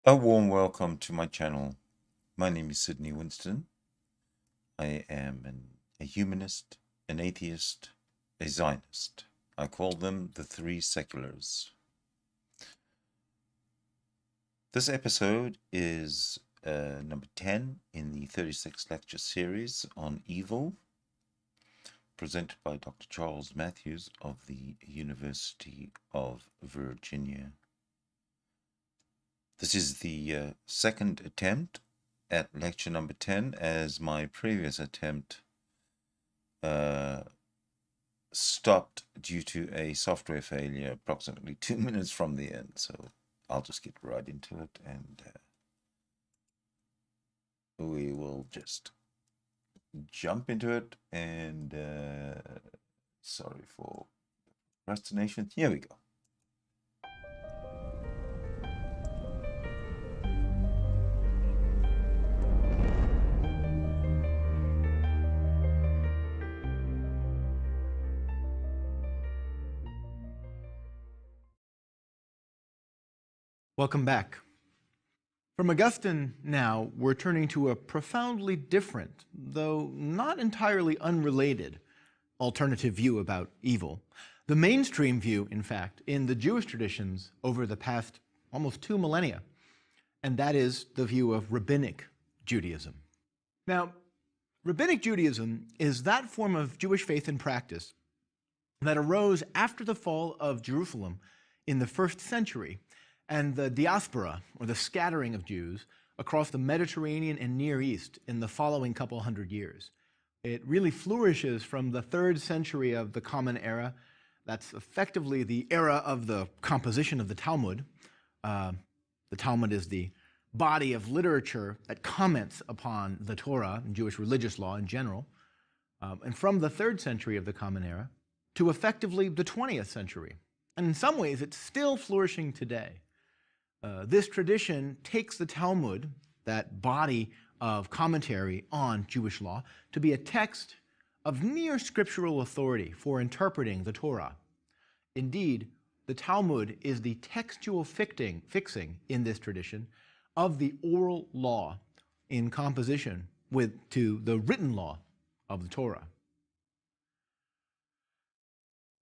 A warm welcome to my channel. My name is Sidney Winston. I am a humanist, an atheist, a Zionist. I call them the three seculars. This episode is number 10 in the 36 lecture series on evil, presented by Dr. Charles Mathewes of the University of Virginia. This is the second attempt at lecture number 10, as my previous attempt stopped due to a software failure approximately 2 minutes from the end. So I'll just get right into it, and we will just jump into it. And sorry for procrastination. Here we go. Welcome back. From Augustine now, we're turning to a profoundly different, though not entirely unrelated, alternative view about evil. The mainstream view, in fact, in the Jewish traditions over the past almost 2 millennia, and that is the view of Rabbinic Judaism. Now, Rabbinic Judaism is that form of Jewish faith and practice that arose after the fall of Jerusalem in the 1st century and the diaspora, or the scattering of Jews, across the Mediterranean and Near East in the following couple hundred years. It really flourishes from the 3rd century of the Common Era. That's effectively the era of the composition of the Talmud. The Talmud is the body of literature that comments upon the Torah and Jewish religious law in general. And from the 3rd century of the Common Era to effectively the 20th century. And in some ways, it's still flourishing today. This tradition takes the Talmud, that body of commentary on Jewish law, to be a text of near scriptural authority for interpreting the Torah. Indeed, the Talmud is the textual fixing in this tradition of the oral law in composition to the written law of the Torah.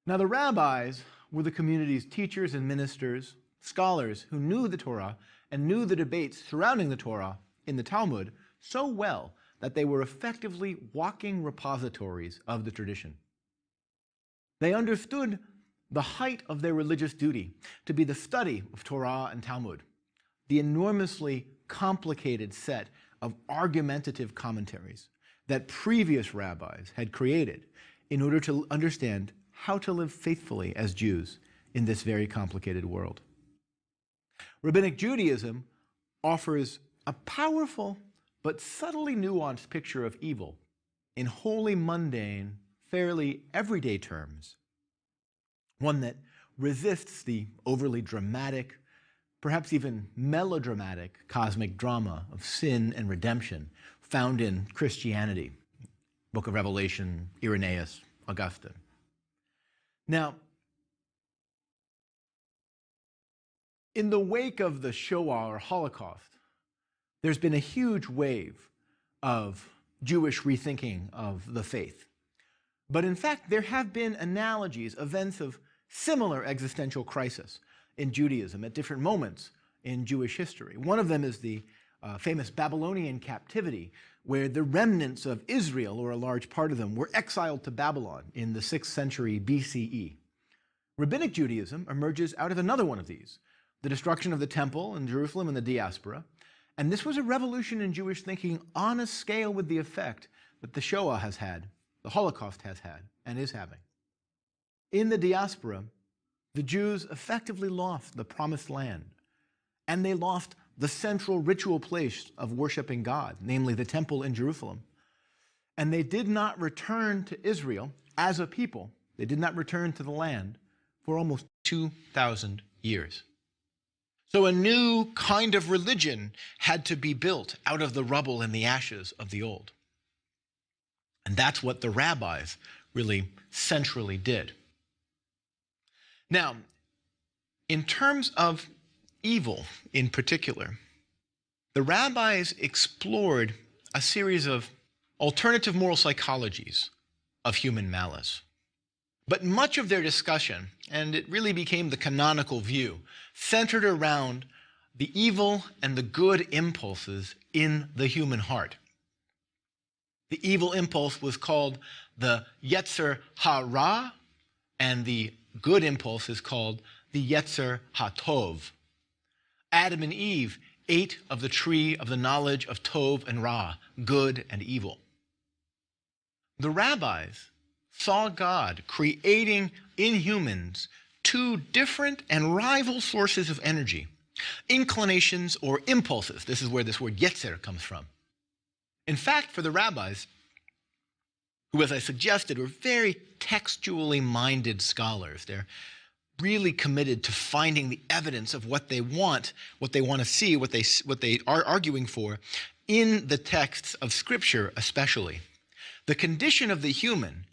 Now, the rabbis were the community's teachers and ministers, scholars who knew the Torah and knew the debates surrounding the Torah in the Talmud so well that they were effectively walking repositories of the tradition. They understood the height of their religious duty to be the study of Torah and Talmud, the enormously complicated set of argumentative commentaries that previous rabbis had created in order to understand how to live faithfully as Jews in this very complicated world. Rabbinic Judaism offers a powerful but subtly nuanced picture of evil in wholly mundane, fairly everyday terms. One that resists the overly dramatic, perhaps even melodramatic cosmic drama of sin and redemption found in Christianity, Book of Revelation, Irenaeus, Augustine. Now, in the wake of the Shoah or Holocaust, there's been a huge wave of Jewish rethinking of the faith. But in fact, there have been analogies, events of similar existential crisis in Judaism at different moments in Jewish history. One of them is the famous Babylonian captivity, where the remnants of Israel, or a large part of them, were exiled to Babylon in the 6th century BCE. Rabbinic Judaism emerges out of another one of these, the destruction of the temple in Jerusalem and the diaspora. And this was a revolution in Jewish thinking on a scale with the effect that the Shoah has had, the Holocaust has had, and is having. In the diaspora, the Jews effectively lost the promised land, and they lost the central ritual place of worshiping God, namely the temple in Jerusalem. And they did not return to Israel as a people. They did not return to the land for almost 2,000 years. So a new kind of religion had to be built out of the rubble and the ashes of the old. And that's what the rabbis really centrally did. Now, in terms of evil in particular, the rabbis explored a series of alternative moral psychologies of human malice. But much of their discussion, and it really became the canonical view, centered around the evil and the good impulses in the human heart. The evil impulse was called the Yetzer Hara, and the good impulse is called the Yetzer HaTov. Adam and Eve ate of the tree of the knowledge of Tov and Ra, good and evil. The rabbis saw God creating in humans two different and rival sources of energy, inclinations or impulses. This is where this word Yetzer comes from. In fact, for the rabbis, who, as I suggested, were very textually minded scholars, they're really committed to finding the evidence of what they want to see, what they are arguing for in the texts of Scripture especially. The condition of the human,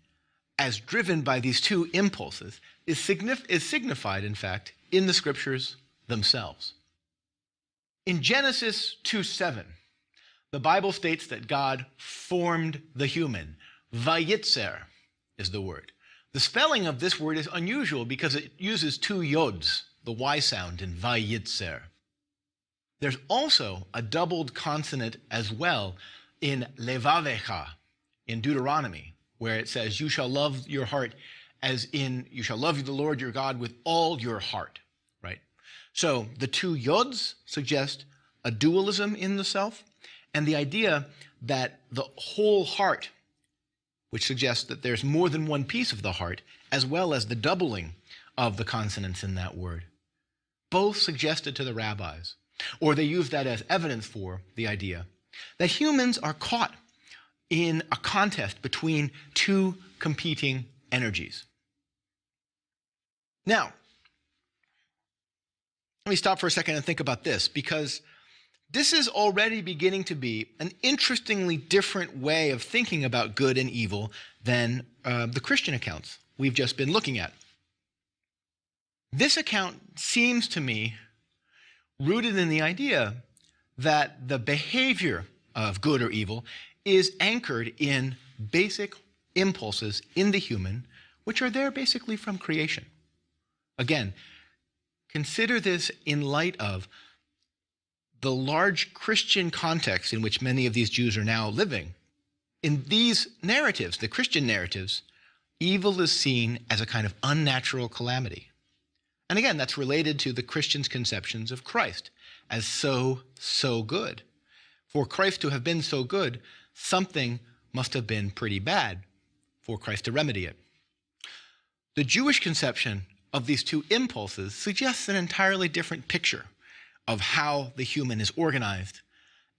as driven by these two impulses, is signified, in fact, in the Scriptures themselves. In Genesis 2:7, the Bible states that God formed the human. Vayitzer is the word. The spelling of this word is unusual because it uses two yods, the Y sound in Vayitzer. There's also a doubled consonant as well in Levavecha, in Deuteronomy, where it says, you shall love your heart as in, you shall love the Lord your God with all your heart, right? So the two yods suggest a dualism in the self, and the idea that the whole heart, which suggests that there's more than one piece of the heart, as well as the doubling of the consonants in that word, both suggested to the rabbis, or they use that as evidence for the idea that humans are caught in a contest between two competing energies. Now, let me stop for a second and think about this, because this is already beginning to be an interestingly different way of thinking about good and evil than the Christian accounts we've just been looking at. This account seems to me rooted in the idea that the behavior of good or evil is anchored in basic impulses in the human, which are there basically from creation. Again, consider this in light of the large Christian context in which many of these Jews are now living. In these narratives, the Christian narratives, evil is seen as a kind of unnatural calamity. And again, that's related to the Christians' conceptions of Christ as so good. For Christ to have been so good, something must have been pretty bad for Christ to remedy it. The Jewish conception of these two impulses suggests an entirely different picture of how the human is organized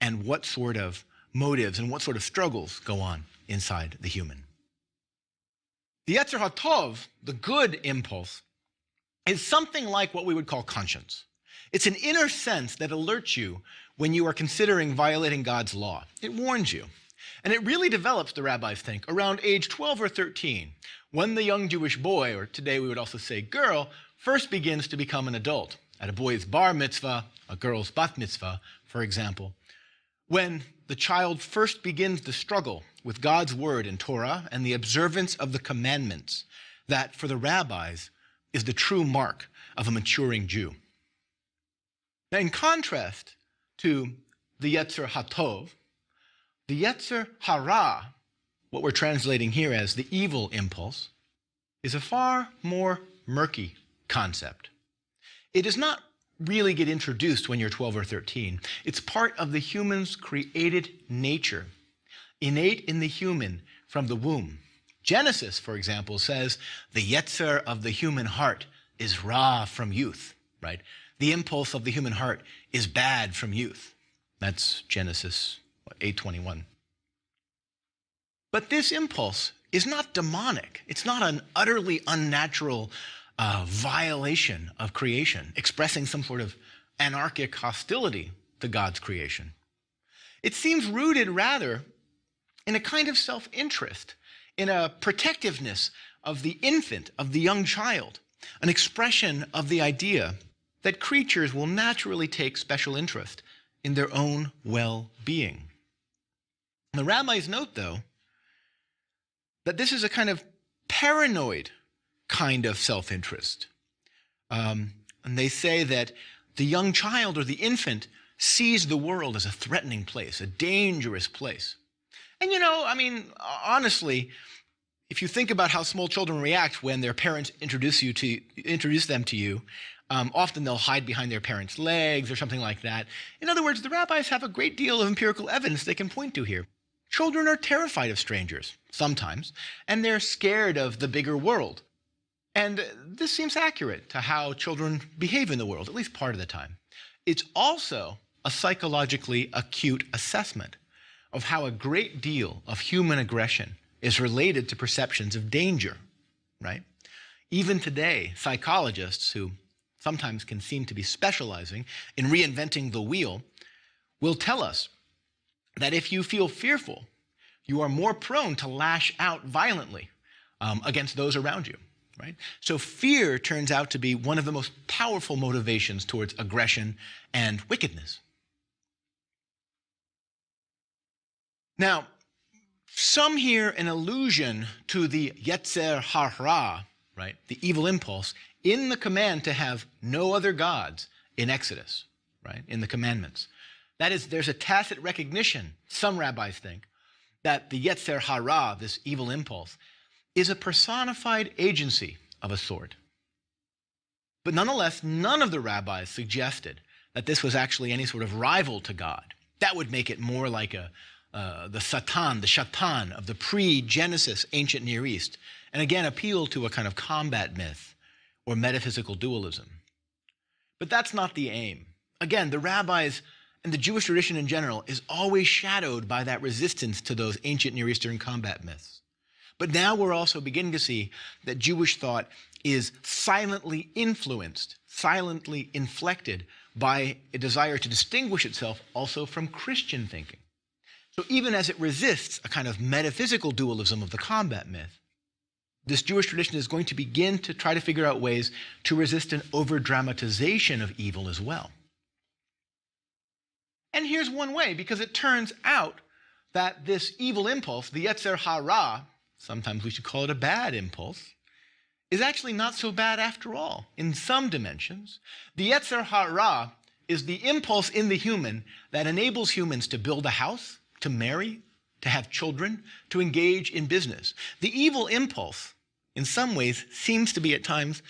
and what sort of motives and what sort of struggles go on inside the human. The Yetzer HaTov, the good impulse, is something like what we would call conscience. It's an inner sense that alerts you when you are considering violating God's law. It warns you. And it really develops, the rabbis think, around age 12 or 13, when the young Jewish boy, or today we would also say girl, first begins to become an adult. At a boy's bar mitzvah, a girl's bat mitzvah, for example, when the child first begins the struggle with God's word and Torah and the observance of the commandments, that for the rabbis is the true mark of a maturing Jew. Now, in contrast to the Yetzer HaTov, the Yetzer Hara, what we're translating here as the evil impulse, is a far more murky concept. It does not really get introduced when you're 12 or 13. It's part of the human's created nature, innate in the human from the womb. Genesis, for example, says the Yetzer of the human heart is Ra from youth, right? The impulse of the human heart is bad from youth. That's Genesis 8:21. But this impulse is not demonic. It's not an utterly unnatural violation of creation, expressing some sort of anarchic hostility to God's creation. It seems rooted rather in a kind of self-interest, in a protectiveness of the infant, of the young child, an expression of the idea that creatures will naturally take special interest in their own well-being. The rabbis note, though, that this is a kind of paranoid kind of self-interest. And they say that the young child or the infant sees the world as a threatening place, a dangerous place. And honestly, if you think about how small children react when their parents introduce them to you, often they'll hide behind their parents' legs or something like that. In other words, the rabbis have a great deal of empirical evidence they can point to here. Children are terrified of strangers, sometimes, and they're scared of the bigger world. And this seems accurate to how children behave in the world, at least part of the time. It's also a psychologically acute assessment of how a great deal of human aggression is related to perceptions of danger, right? Even today, psychologists, who sometimes can seem to be specializing in reinventing the wheel, will tell us that if you feel fearful, you are more prone to lash out violently against those around you, right? So fear turns out to be one of the most powerful motivations towards aggression and wickedness. Now, some hear an allusion to the Yetzer Hara, right, the evil impulse, in the command to have no other gods in Exodus, right, in the commandments. That is, there's a tacit recognition, some rabbis think, that the Yetzer Hara, this evil impulse, is a personified agency of a sort. But nonetheless, none of the rabbis suggested that this was actually any sort of rival to God. That would make it more like the Shatan of the pre-Genesis ancient Near East, and again appeal to a kind of combat myth or metaphysical dualism. But that's not the aim. Again, the rabbis and the Jewish tradition in general is always shadowed by that resistance to those ancient Near Eastern combat myths. But now we're also beginning to see that Jewish thought is silently influenced, silently inflected by a desire to distinguish itself also from Christian thinking. So even as it resists a kind of metaphysical dualism of the combat myth, this Jewish tradition is going to begin to try to figure out ways to resist an over-dramatization of evil as well. And here's one way, because it turns out that this evil impulse, the Yetzer Hara, sometimes we should call it a bad impulse, is actually not so bad after all. In some dimensions, the Yetzer Hara is the impulse in the human that enables humans to build a house, to marry, to have children, to engage in business. The evil impulse, in some ways, seems to be at times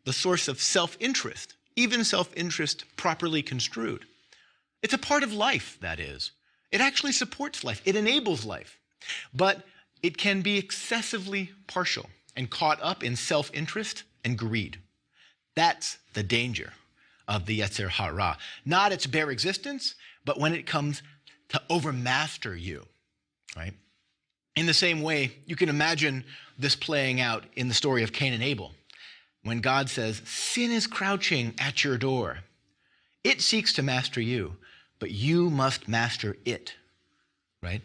the source of self-interest, even self-interest properly construed. It's a part of life, that is. It actually supports life. It enables life. But it can be excessively partial and caught up in self-interest and greed. That's the danger of the Yetzer Hara. Not its bare existence, but when it comes to overmaster you, right? In the same way, you can imagine this playing out in the story of Cain and Abel, when God says, sin is crouching at your door. It seeks to master you, but you must master it, right?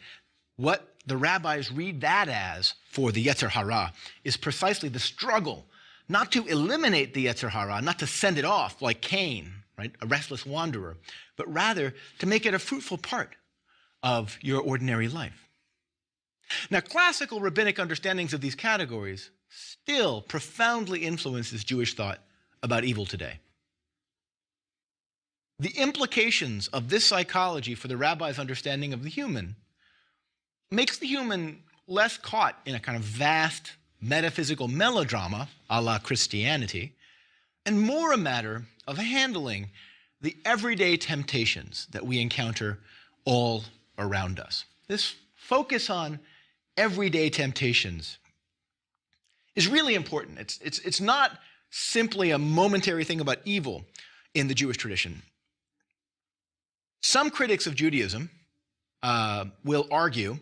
What the rabbis read that as for the Yetzer Hara is precisely the struggle not to eliminate the Yetzer Hara, not to send it off like Cain, right, a restless wanderer, but rather to make it a fruitful part of your ordinary life. Now, classical rabbinic understandings of these categories still profoundly influences Jewish thought about evil today. The implications of this psychology for the rabbi's understanding of the human makes the human less caught in a kind of vast metaphysical melodrama a la Christianity, and more a matter of handling the everyday temptations that we encounter all around us. This focus on everyday temptations is really important. It's not simply a momentary thing about evil in the Jewish tradition. Some critics of Judaism will argue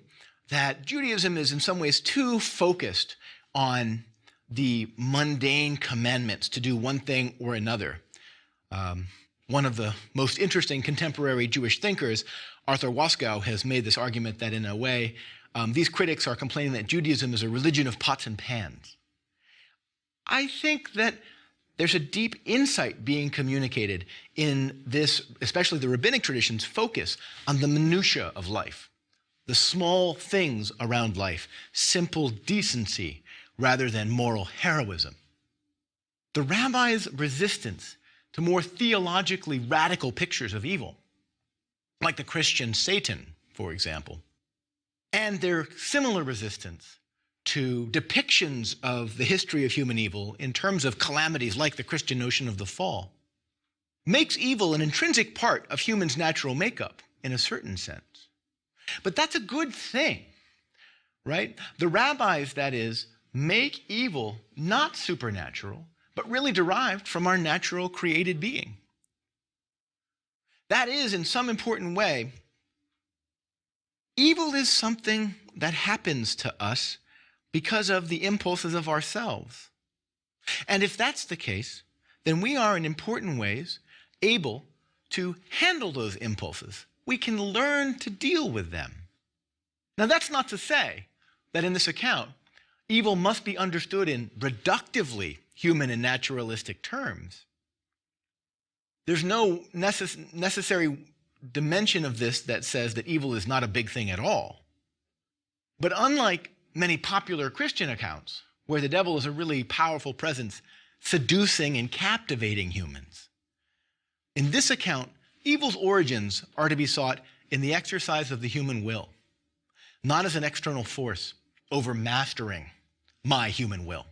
that Judaism is in some ways too focused on the mundane commandments to do one thing or another. One of the most interesting contemporary Jewish thinkers, Arthur Waskow, has made this argument that in a way, these critics are complaining that Judaism is a religion of pots and pans. I think that there's a deep insight being communicated in this, especially the rabbinic tradition's focus on the minutiae of life, the small things around life, simple decency rather than moral heroism. The rabbis' resistance to more theologically radical pictures of evil, like the Christian Satan, for example, and their similar resistance to depictions of the history of human evil in terms of calamities like the Christian notion of the fall, makes evil an intrinsic part of humans' natural makeup in a certain sense. But that's a good thing, right? The rabbis, that is, make evil not supernatural, but really derived from our natural created being. That is, in some important way, evil is something that happens to us because of the impulses of ourselves. And if that's the case, then we are in important ways able to handle those impulses. We can learn to deal with them. Now, that's not to say that in this account, evil must be understood in reductively human and naturalistic terms. There's no necessary dimension of this that says that evil is not a big thing at all. But unlike many popular Christian accounts, where the devil is a really powerful presence seducing and captivating humans, in this account, evil's origins are to be sought in the exercise of the human will, not as an external force overmastering my human will.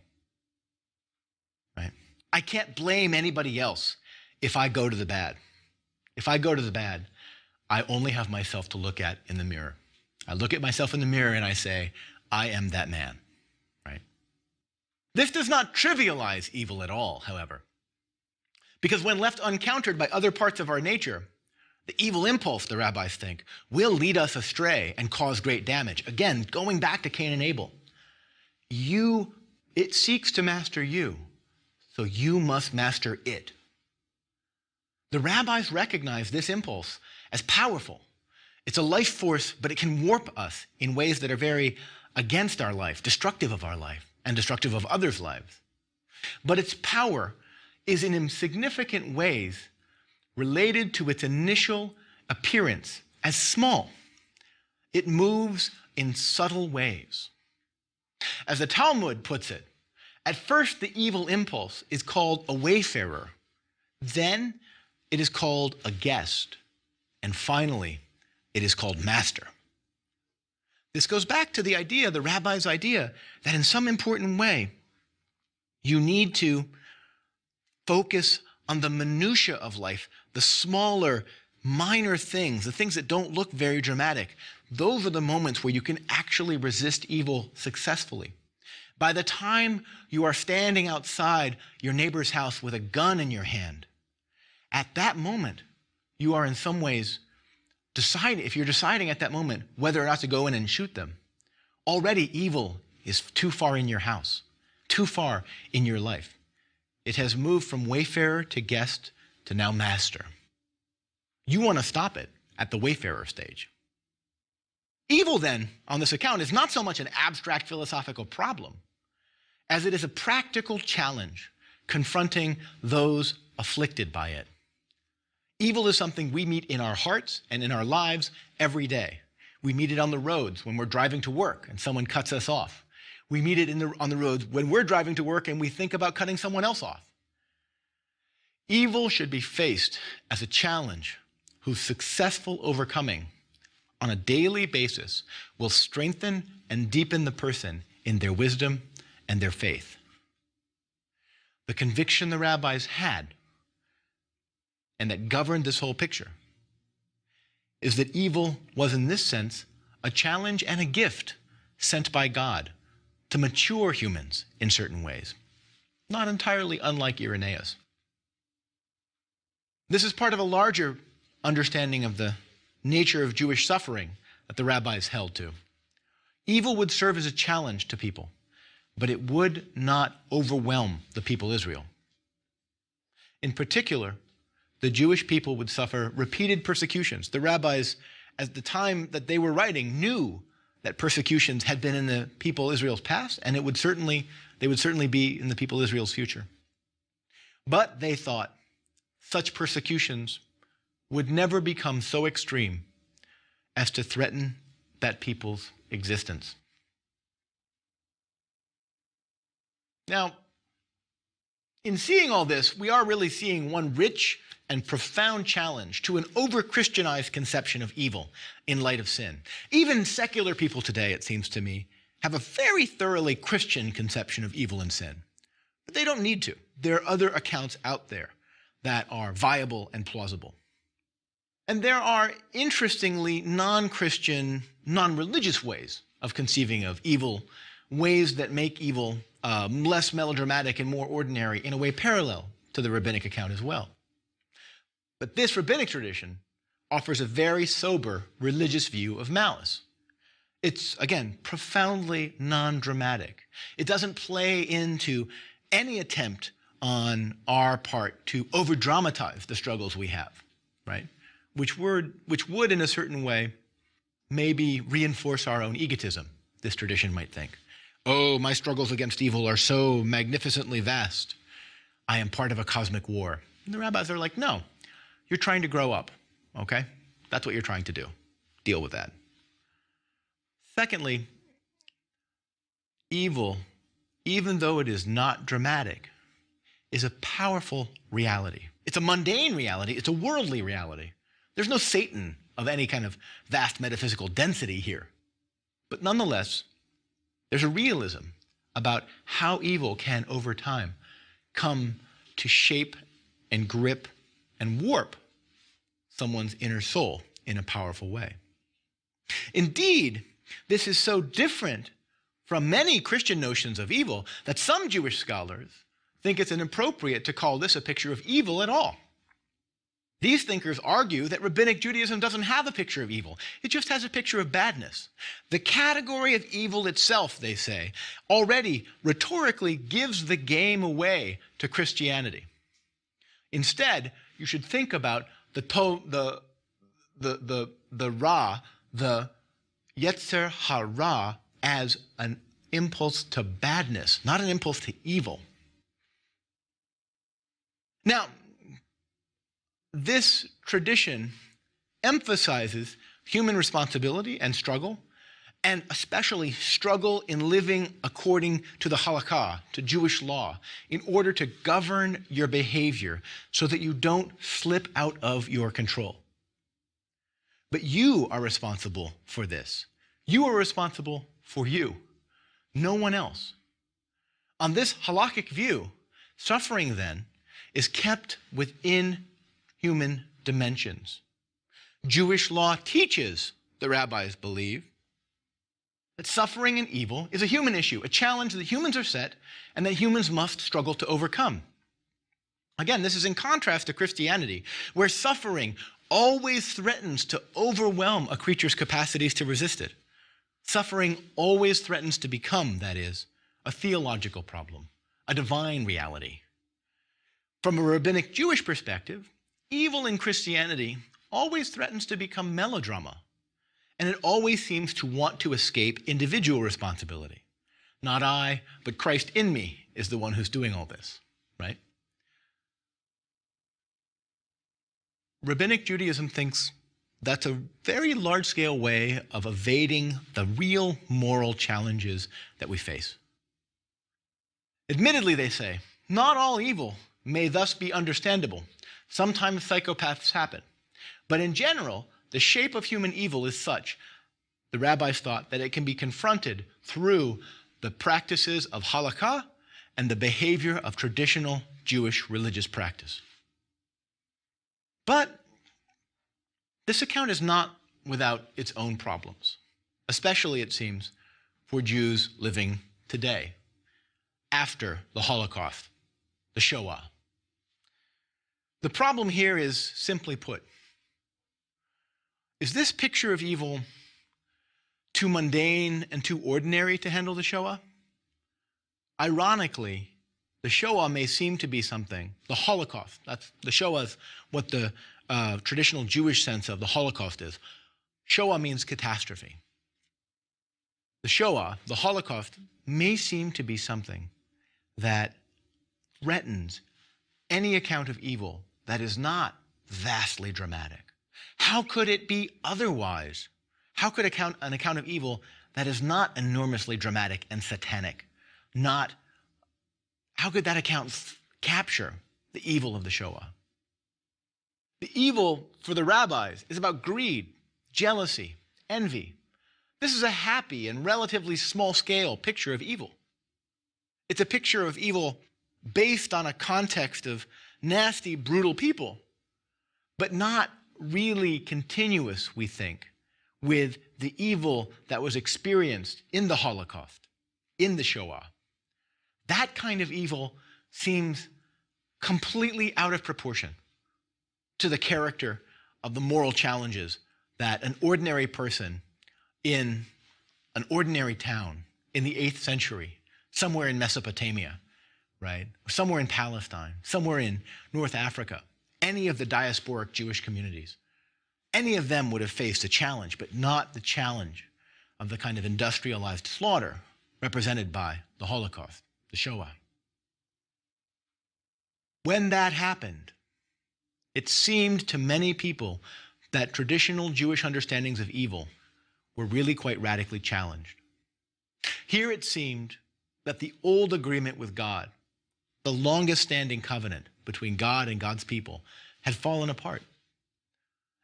Right? I can't blame anybody else if I go to the bad. If I go to the bad, I only have myself to look at in the mirror. I look at myself in the mirror and I say, I am that man. Right? This does not trivialize evil at all, however, because when left uncountered by other parts of our nature, the evil impulse, the rabbis think, will lead us astray and cause great damage. Again, going back to Cain and Abel, it seeks to master you, so you must master it. The rabbis recognize this impulse as powerful. It's a life force, but it can warp us in ways that are very against our life, destructive of our life, and destructive of others' lives. But its power is in significant ways related to its initial appearance as small. It moves in subtle ways. As the Talmud puts it, at first the evil impulse is called a wayfarer, then it is called a guest, and finally it is called master. This goes back to the idea, the rabbi's idea, that in some important way you need to focus on the minutiae of life, the smaller, minor things, the things that don't look very dramatic. Those are the moments where you can actually resist evil successfully. By the time you are standing outside your neighbor's house with a gun in your hand, at that moment, you are in some ways if you're deciding at that moment whether or not to go in and shoot them, already evil is too far in your house, too far in your life. It has moved from wayfarer to guest to now master. You want to stop it at the wayfarer stage. Evil, then, on this account, is not so much an abstract philosophical problem as it is a practical challenge confronting those afflicted by it. Evil is something we meet in our hearts and in our lives every day. We meet it on the roads when we're driving to work and someone cuts us off. We meet it on the roads when we're driving to work and we think about cutting someone else off. Evil should be faced as a challenge whose successful overcoming on a daily basis will strengthen and deepen the person in their wisdom and their faith. The conviction the rabbis had, and that governed this whole picture, is that evil was in this sense a challenge and a gift sent by God to mature humans in certain ways, not entirely unlike Irenaeus. This is part of a larger understanding of the nature of Jewish suffering that the rabbis held to. Evil would serve as a challenge to people, but it would not overwhelm the people Israel. In particular, the Jewish people would suffer repeated persecutions. The rabbis, at the time that they were writing, knew that persecutions had been in the people Israel's past, and they would certainly be in the people Israel's future. But they thought such persecutions would never become so extreme as to threaten that people's existence. Now, in seeing all this, we are really seeing one rich and profound challenge to an over-Christianized conception of evil in light of sin. Even secular people today, it seems to me, have a very thoroughly Christian conception of evil and sin. But they don't need to. There are other accounts out there that are viable and plausible. And there are interestingly non-Christian, non-religious ways of conceiving of evil, ways that make evil less melodramatic and more ordinary, in a way parallel to the rabbinic account as well. But this rabbinic tradition offers a very sober religious view of malice. It's, again, profoundly non-dramatic. It doesn't play into any attempt on our part to over-dramatize the struggles we have, right? Which would, in a certain way, maybe reinforce our own egotism, this tradition might think. Oh, my struggles against evil are so magnificently vast. I am part of a cosmic war. And the rabbis are like, no, you're trying to grow up, okay? That's what you're trying to do. Deal with that. Secondly, evil, even though it is not dramatic, is a powerful reality. It's a mundane reality. It's a worldly reality. There's no Satan of any kind of vast metaphysical density here. But nonetheless, there's a realism about how evil can, over time, come to shape and grip and warp someone's inner soul in a powerful way. Indeed, this is so different from many Christian notions of evil that some Jewish scholars think it's inappropriate to call this a picture of evil at all. These thinkers argue that Rabbinic Judaism doesn't have a picture of evil. It just has a picture of badness. The category of evil itself, they say, already rhetorically gives the game away to Christianity. Instead, you should think about the Ra, the Yetzer Hara, as an impulse to badness, not an impulse to evil. Now, this tradition emphasizes human responsibility and struggle, and especially struggle in living according to the halakha, to Jewish law, in order to govern your behavior so that you don't slip out of your control. But you are responsible for this. You are responsible for you, no one else. On this halakhic view, suffering then is kept within human dimensions. Jewish law teaches, the rabbis believe, that suffering and evil is a human issue, a challenge that humans are set and that humans must struggle to overcome. Again, this is in contrast to Christianity, where suffering always threatens to overwhelm a creature's capacities to resist it. Suffering always threatens to become, that is, a theological problem, a divine reality. From a rabbinic Jewish perspective, evil in Christianity always threatens to become melodrama, and it always seems to want to escape individual responsibility. Not I, but Christ in me is the one who's doing all this, right? Rabbinic Judaism thinks that's a very large-scale way of evading the real moral challenges that we face. Admittedly, they say, not all evil may thus be understandable. Sometimes psychopaths happen. But in general, the shape of human evil is such, the rabbis thought, that it can be confronted through the practices of halakha and the behavior of traditional Jewish religious practice. But this account is not without its own problems, especially, it seems, for Jews living today, after the Holocaust, the Shoah. The problem here is, simply put, is this picture of evil too mundane and too ordinary to handle the Shoah? Ironically, the Shoah may seem to be something, the Holocaust, that's the Shoah is what the traditional Jewish sense of the Holocaust is. Shoah means catastrophe. The Shoah, the Holocaust, may seem to be something that threatens any account of evil that is not vastly dramatic? How could it be otherwise? How could an account of evil that is not enormously dramatic and satanic, how could that account capture the evil of the Shoah? The evil for the rabbis is about greed, jealousy, envy. This is a happy and relatively small-scale picture of evil. It's a picture of evil based on a context of nasty, brutal people, but not really continuous, we think, with the evil that was experienced in the Holocaust, in the Shoah. That kind of evil seems completely out of proportion to the character of the moral challenges that an ordinary person in an ordinary town in the 8th century, somewhere in Mesopotamia, right? Or somewhere in Palestine, somewhere in North Africa, any of the diasporic Jewish communities, any of them would have faced a challenge, but not the challenge of the kind of industrialized slaughter represented by the Holocaust, the Shoah. When that happened, it seemed to many people that traditional Jewish understandings of evil were really quite radically challenged. Here it seemed that the old agreement with God, the longest-standing covenant between God and God's people, had fallen apart,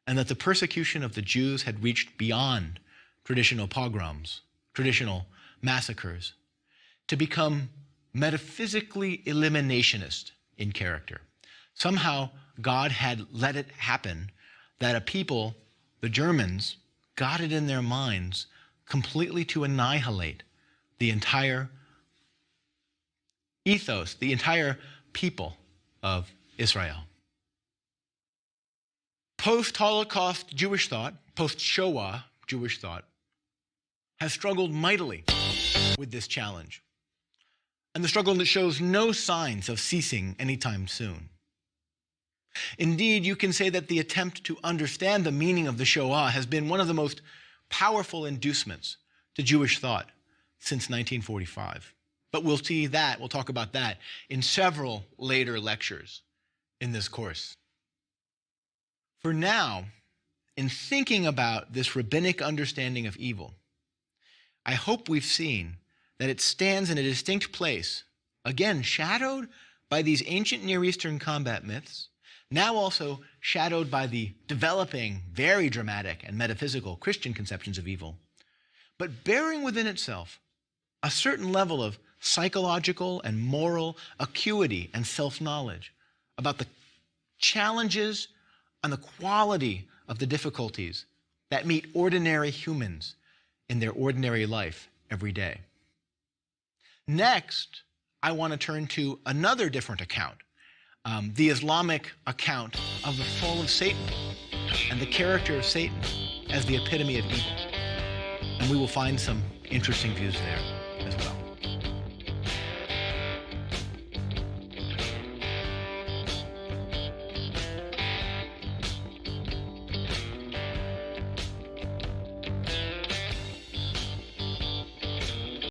and that the persecution of the Jews had reached beyond traditional pogroms, traditional massacres, to become metaphysically eliminationist in character. Somehow, God had let it happen that a people, the Germans, got it in their minds completely to annihilate the entire ethos, the entire people of Israel. Post-Holocaust Jewish thought, post-Shoah Jewish thought, has struggled mightily with this challenge. And the struggle that shows no signs of ceasing anytime soon. Indeed, you can say that the attempt to understand the meaning of the Shoah has been one of the most powerful inducements to Jewish thought since 1945. But we'll talk about that in several later lectures in this course. For now, in thinking about this rabbinic understanding of evil, I hope we've seen that it stands in a distinct place, again shadowed by these ancient Near Eastern combat myths, now also shadowed by the developing, very dramatic and metaphysical Christian conceptions of evil, but bearing within itself a certain level of psychological and moral acuity and self-knowledge about the challenges and the quality of the difficulties that meet ordinary humans in their ordinary life every day. Next, I want to turn to another different account, the Islamic account of the fall of Satan and the character of Satan as the epitome of evil. And we will find some interesting views there.